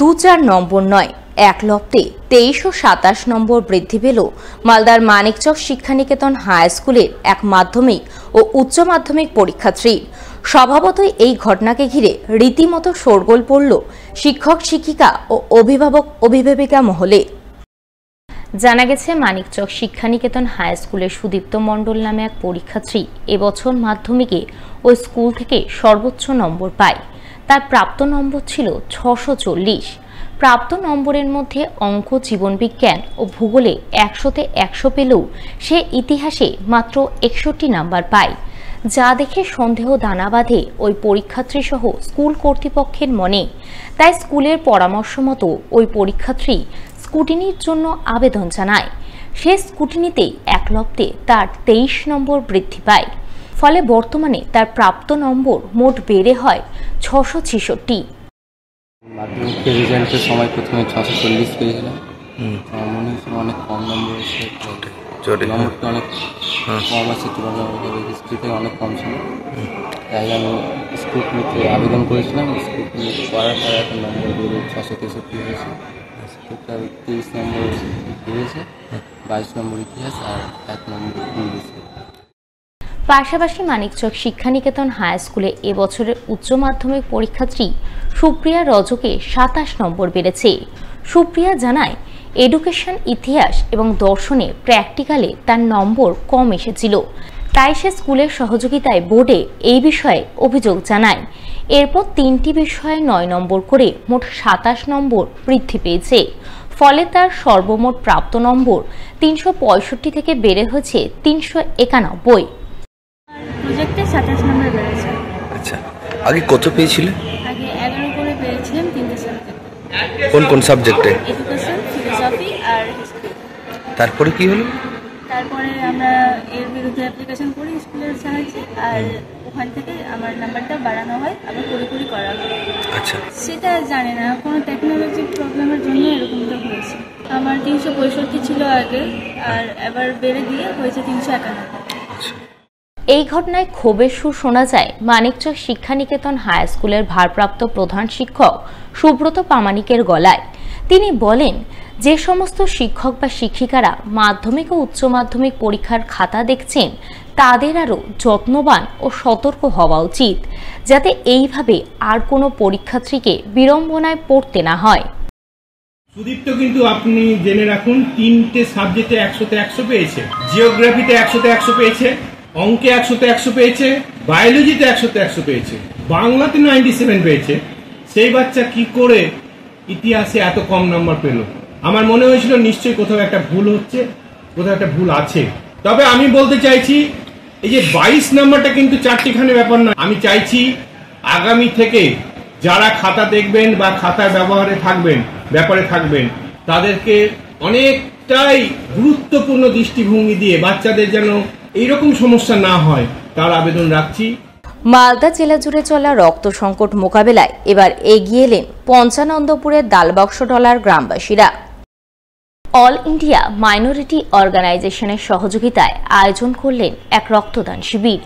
2-4 নম্বর নয়, এক লপ্তে 23 ও 27 নম্বর বৃদ্ধি পেল মালদার মানিকচক শিক্ষানিকেতন হাই স্কুলের এক মাধ্যমিক ও উচ্চ মাধ্যমিক পরীক্ষার্থীর। স্বভাবতই এই ঘটনাকে ঘিরে রীতিমতো শোরগোল পড়ল শিক্ষক শিক্ষিকা ও অভিভাবক অভিভাবিকা মহলে। জানা গেছে, মানিকচক শিক্ষানিকেতন হাই স্কুলের সুদীপ্ত মণ্ডল নামে এক পরীক্ষার্থী এবছর মাধ্যমিকে ওই স্কুল থেকে সর্বোচ্চ নম্বর পায়। তার প্রাপ্ত নম্বর ছিল 640। প্রাপ্ত নম্বরের মধ্যে অঙ্ক, জীবনবিজ্ঞান ও ভূগোলে 100-তে 100 পেলেও সে ইতিহাসে মাত্র 61 নাম্বার পায়, যা দেখে সন্দেহ দানা বাঁধে ওই পরীক্ষার্থী সহ স্কুল কর্তৃপক্ষের মনে। তাই স্কুলের পরামর্শ মতো ওই পরীক্ষার্থী স্কুটিনির জন্য আবেদন জানায়। সে স্কুটিনিতেই এক লপ্তে তার 23 নম্বর বৃদ্ধি পায়। ফলে বর্তমানে তার প্রাপ্ত নম্বর মোট বেড়ে হয় 666। মাধ্যমিক রেজাল্টের সময় প্রথমে 640 পেয়েছিলাম। আমার মনে হয়েছিল অনেক কম নম্বর এসে, নম্বরটা অনেক কম আছে তুলনামূলক হিস্ট্রিতে অনেক কম ছিল। তাই আমি স্কুটিনিতে আবেদন করেছিলাম। স্কুটিনিতে করার পরে এখন নম্বর বেড়ে 663 হয়েছে। টোটাল 23 নম্বর বেড়েছে, 22 নম্বর ইতিহাস আর 1 নম্বর ইংলিশ। পাশাপাশি মানিকচক শিক্ষানিকেতন হাই স্কুলে এবছরের উচ্চ মাধ্যমিক পরীক্ষার্থী সুপ্রিয়া রজকে 27 নম্বর বেড়েছে। সুপ্রিয়া জানায়, এডুকেশন, ইতিহাস এবং দর্শনে প্র্যাকটিক্যালে তার নম্বর কম এসেছিল। তাই সে স্কুলের সহযোগিতায় বোর্ডে এই বিষয়ে অভিযোগ জানায়। এরপর 3টি বিষয়ে 9 নম্বর করে মোট 27 নম্বর বৃদ্ধি পেয়েছে। ফলে তার সর্বমোট প্রাপ্ত নম্বর 365 থেকে বেড়ে হয়েছে 391। প্রজেক্টে 27 নম্বর বেড়েছে। আচ্ছা, আগে কত পেয়েছিলে? আগে 11 করে পেয়েছিলাম 3টে সাবজেক্টে। কোন কোন সাবজেক্টে? এডুকেশন, ফিলোসফি আর হিস্ট্রি। তারপরে কি হলো? তারপরে আমরা এর বিরুদ্ধে অ্যাপ্লিকেশন করি স্কুলের সাহায্যে, আর ওখান থেকে আমার নাম্বারটা বাড়ানো হয়, আবার পুরোপুরি করা হয়। আচ্ছা, সেটা জানি না, কোনো টেকনোলজি প্রবলেমের জন্য এরকমটা হয়েছে। আমার 365 ছিল আগে, আর এবার বেড়ে দিয়ে হয়েছে 391। এই ঘটনায় ক্ষোভের সুর শোনা যায় মানিকচক শিক্ষানিকেতন হাই স্কুলের ভারপ্রাপ্ত প্রধান শিক্ষক সুব্রত প্রামাণিকের গলায়। তিনি বলেন, যে সমস্ত শিক্ষক বা শিক্ষিকারা মাধ্যমিক ও উচ্চ মাধ্যমিক পরীক্ষার খাতা দেখছেন, তাদের আরও যত্নবান ও সতর্ক হওয়া উচিত, যাতে এইভাবে আর কোনো পরীক্ষার্থীকে বিড়ম্বনায় পড়তে না হয়। সুদীপ্ত কিন্তু আপনি জেনে রাখুন, 3টে সাবজেক্টে 100-তে 100 পেয়েছে, জিওগ্রাফিতে 100-তে 100 পেয়েছে, অঙ্কে 100-তে 100 পেয়েছে, বায়োলজিতে 100-তে 100 পেয়েছে, বাংলাতে 97 পেয়েছে। সেই বাচ্চা কি করে ইতিহাসে এত কম নাম্বার পেল? আমার মনে হয়েছিল নিশ্চয়ই কোথাও একটা ভুল হচ্ছে, কোথাও একটা ভুল আছে। তবে আমি বলতে চাইছি, এই যে 22 নাম্বারটা কিন্তু চারটিখানি ব্যাপার না। আমি চাইছি আগামী থেকে যারা খাতা দেখবেন বা খাতার ব্যাপারে থাকবেন, তাদেরকে অনেকটাই গুরুত্বপূর্ণ দৃষ্টিভঙ্গি দিয়ে বাচ্চাদের যেন এইরকম সমস্যা না হয় তার আবেদন রাখছি। মালদা জেলা জুড়ে চলা রক্ত সংকট মোকাবেলায় এবার এগিয়ে এলেন পঞ্চানন্দপুরের দালবক্সডলার গ্রামবাসীরা। অল ইন্ডিয়া মাইনরিটি অর্গানাইজেশনের সহযোগিতায় আয়োজন করলেন এক রক্তদান শিবির।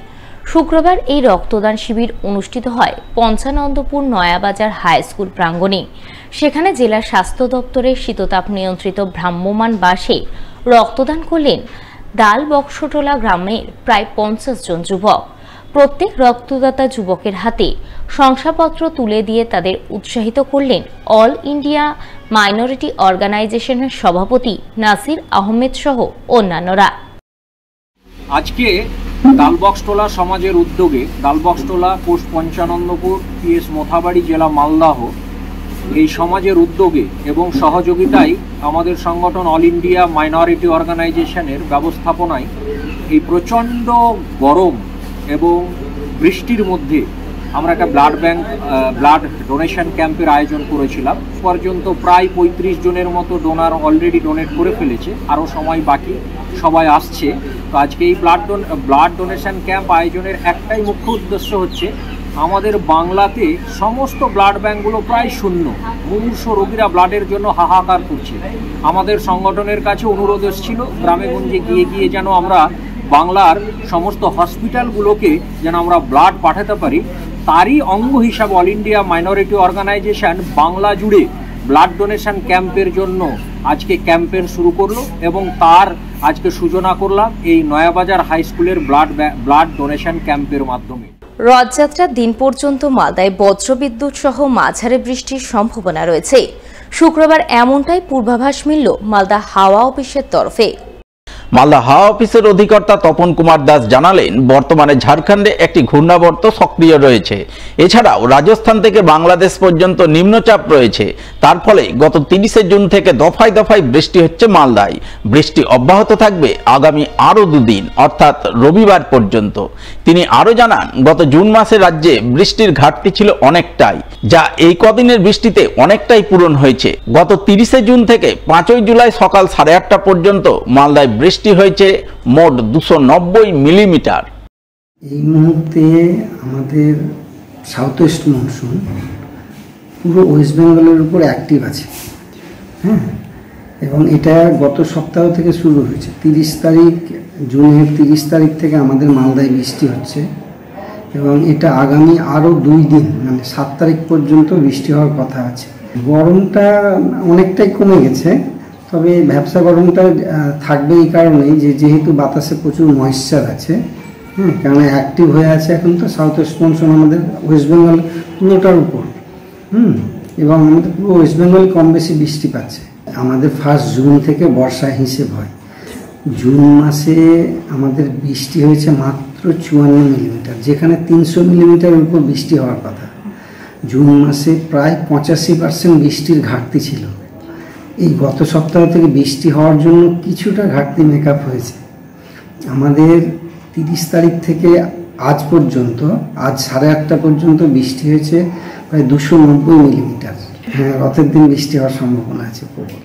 শুক্রবার এই রক্তদান শিবির অনুষ্ঠিত হয় পঞ্চানন্দপুর নয়াবাজার হাই স্কুল প্রাঙ্গণে। সেখানে জেলা স্বাস্থ্য দপ্তরের শীততাপ নিয়ন্ত্রিত ভ্রাম্যমাণ বাসে রক্তদান করলেন দালবক্সটোলা গ্রামের প্রায় 50 জন যুবক। প্রত্যেক রক্তদাতা যুবকের হাতে শংসাপত্র তুলে দিয়ে তাদের উৎসাহিত করলেন অল ইন্ডিয়া মাইনরিটি অর্গানাইজেশনের সভাপতি নাসির আহমেদ সহ অন্যান্যরা। আজকে দালবক্সটোলা সমাজের উদ্যোগে দালবক্সটোলা, পোস্ট পঞ্চানন্দপুর, পিএস মোথাবাড়ি, জেলা মালদাহ, এই সমাজের উদ্যোগে এবং সহযোগিতায় আমাদের সংগঠন অল ইন্ডিয়া মাইনরিটি অর্গানাইজেশনের ব্যবস্থাপনায় এই প্রচণ্ড গরম এবং বৃষ্টির মধ্যে আমরা একটা ব্লাড ডোনেশন ক্যাম্পের আয়োজন করেছিলাম। পর্যন্ত প্রায় 35 জনের মতো ডোনার অলরেডি ডোনেট করে ফেলেছে, আরও সময় বাকি, সবাই আসছে। তো আজকে এই ব্লাড ডোনেশন ক্যাম্প আয়োজনের একটাই মুখ্য উদ্দেশ্য হচ্ছে, আমাদের বাংলাতে সমস্ত ব্লাড ব্যাঙ্কগুলো প্রায় শূন্য, মুমূর্ষ রোগীরা ব্লাডের জন্য হাহাকার করছে। আমাদের সংগঠনের কাছে অনুরোধ এসেছিল গ্রামে গঞ্জে গিয়ে যেন আমরা বাংলার সমস্ত হসপিটালগুলোকে যেন আমরা ব্লাড পাঠাতে পারি। তারই অঙ্গ হিসাবে all India minority organisation Bangla জুড়ে ব্লাড ডোনেশন ক্যাম্পের জন্য আজকে ক্যাম্পেন শুরু করলো এবং তার আজকে সূচনা করলাম এই নয়াবাজার হাই স্কুলের ব্লাড ডোনেশন ক্যাম্পের মাধ্যমে। রথযাত্রার দিন পর্যন্ত মালদায় বজ্রবিদ্যুৎ সহ মাঝারি বৃষ্টির সম্ভাবনা রয়েছে। শুক্রবার এমনটাই পূর্বাভাস মিলল মালদা হাওয়া অফিসের তরফে। মালদা হাওয়া অফিসের অধিকর্তা তপন কুমার দাস জানালেন, বর্তমানে ঝাড়খণ্ডে একটি ঘূর্ণাবর্ত সক্রিয় রয়েছে। এছাড়াও রাজস্থান থেকে বাংলাদেশ পর্যন্ত নিম্নচাপ রয়েছে। তার ফলে গত 30শে জুন থেকে দফায় দফায় বৃষ্টি হচ্ছে মালদায়। বৃষ্টি অব্যাহত থাকবে আগামী আরও 2 দিন অর্থাৎ রবিবার পর্যন্ত। তিনি আরও জানান, গত জুন মাসে রাজ্যে বৃষ্টির ঘাটতি ছিল অনেকটাই, যা এই কদিনের বৃষ্টিতে অনেকটাই পূরণ হয়েছে। গত 30শে জুন থেকে 5ই জুলাই সকাল 8:30 পর্যন্ত মালদায় বৃষ্টি হয়েছে মোট 290 মিলিমিটার। এই মুহূর্তে আমাদের সাউথ ওয়েস্ট মনসুন পুরো ওয়েস্ট বেঙ্গলের উপর অ্যাক্টিভ আছে, হ্যাঁ, এবং এটা গত সপ্তাহ থেকে শুরু হয়েছে। 30 তারিখ, জুনের 30 তারিখ থেকে আমাদের মালদায় বৃষ্টি হচ্ছে এবং এটা আগামী আরও 2 দিন মানে 7 তারিখ পর্যন্ত বৃষ্টি হওয়ার কথা আছে। গরমটা অনেকটাই কমে গেছে, তবে ভ্যাপসা গরমটা থাকবে এই কারণেই যেহেতু বাতাসে প্রচুর ময়েশ্চার আছে, হ্যাঁ, কারণ অ্যাক্টিভ হয়ে আছে এখন তো সাউথ ওয়েস্ট মনসুন আমাদের ওয়েস্ট বেঙ্গল পুরোটার উপর, এবং আমাদের পুরো ওয়েস্ট বেঙ্গল কম বেশি বৃষ্টি পাচ্ছে। আমাদের 1 জুন থেকে বর্ষা হিসেব হয়। জুন মাসে আমাদের বৃষ্টি হয়েছে মাত্র 54 মিলিমিটার, যেখানে 300 মিলিমিটারের উপর বৃষ্টি হওয়ার কথা। জুন মাসে প্রায় 85% বৃষ্টির ঘাটতি ছিল। এই গত সপ্তাহ থেকে বৃষ্টি হওয়ার জন্য কিছুটা ঘাটতি মেকআপ হয়েছে। আমাদের 30 তারিখ থেকে আজ পর্যন্ত, আজ 8:30 পর্যন্ত বৃষ্টি হয়েছে প্রায় 290 মিলিমিটার। হ্যাঁ, রথের দিন বৃষ্টি হওয়ার সম্ভাবনা আছে প্রবল।